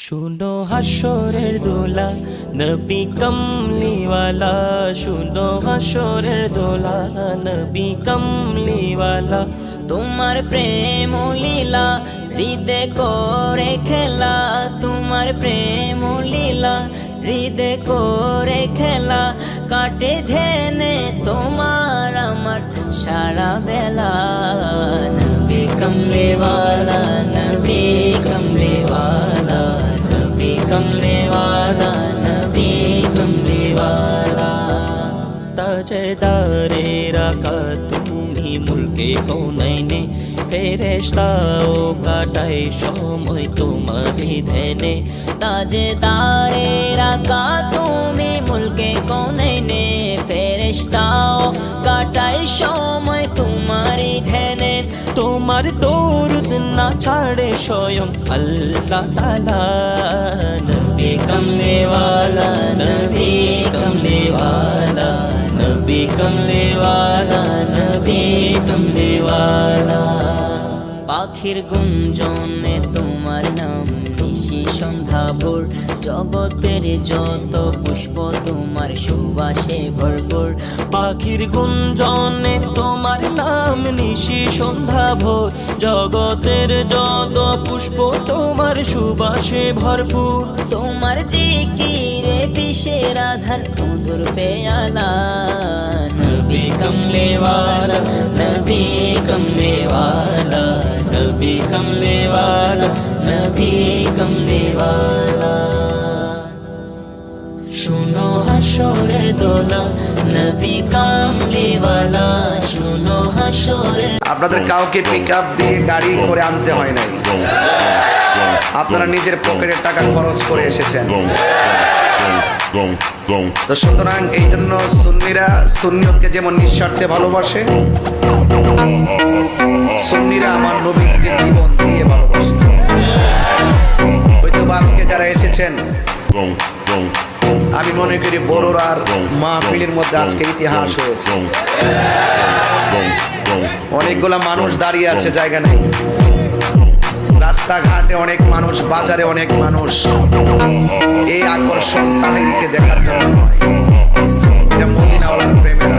শুনো হাসরের দোলা নবী কমলিওয়ালা, শুনো হাসরের দোলা নবী কমলিওয়ালা। তোমার প্রেম লীলা হৃদে করে খেলা, তোমার প্রেম লীলা হৃদে করে খেলা। কাটে ধ্যানে তোমার আমার সারা বেলা। নবী কমলিওয়ালা, নবী কমলিওয়ালা, নবী কমলিওয়ালা, নবী কমলিওয়ালা। তাজদারে রাখা তুমি মুলকে কৌনাইনে, ফেরেশতাও কাটায় সময় তোমারই ধ্যানে। তাজদারে রাখা তুমি মুলকে কৌনাইনে, ফেরেশতাও কাটায় সময় তোমারই ধ্যানে। তোমার দরুদ না ছাড়ে স্বয়ং আল্লাহ তাআলা। নবী কমলিওয়ালা, নবী কমলিওয়ালা, নবী কমলিওয়ালা, নবী কমলিওয়ালা। পাখির গুঞ্জনে তোমার নাম নিশি সন্ধ্যা ভোর, জগতের যত পুষ্প তোমার সুবাসে ভরপুর। পাখির গুঞ্জনে তোমার নাম নিশি সন্ধ্যা ভোর, জগতের যত পুষ্প তোমার সুবাসে ভরপুর। তোমার জিকিরে বিষের আধার মধুর পেয়ালা। নবী কমলিওয়ালা, নবী কমলিওয়ালা, নবী কমলিওয়ালা, নবী কমলিওয়ালা। শুনো হাসরের দোলা নবী কমলিওয়ালা, শুনো হাসরের। আপনাদের কাউকে পিকআপ দিয়ে গাড়ি করে আনতে হয় নাই, আপনারা নিজের পকেটের টাকা খরচ করে এসেছেন। তো সুতরাং এই জন্য সুন্নিরা সুন্নিয়তকে যেমন নিঃস্বার্থে ভালোবাসে, সুন্নিরা আমার নবীকে জীবন দিয়ে ভালোবাসে। হয়তো আজকে যারা এসেছেন, আমি মনে করি বড়রার মাহফিলের মধ্যে আজকে ইতিহাস হয়েছে। অনেকগুলা মানুষ দাঁড়িয়ে আছে, জায়গা নেই। রাস্তাঘাটে অনেক মানুষ, বাজারে অনেক মানুষ। এই আকর্ষণ তাহিরকে দেখার জন্য, এটা মদিনাওয়ালার প্রেমের।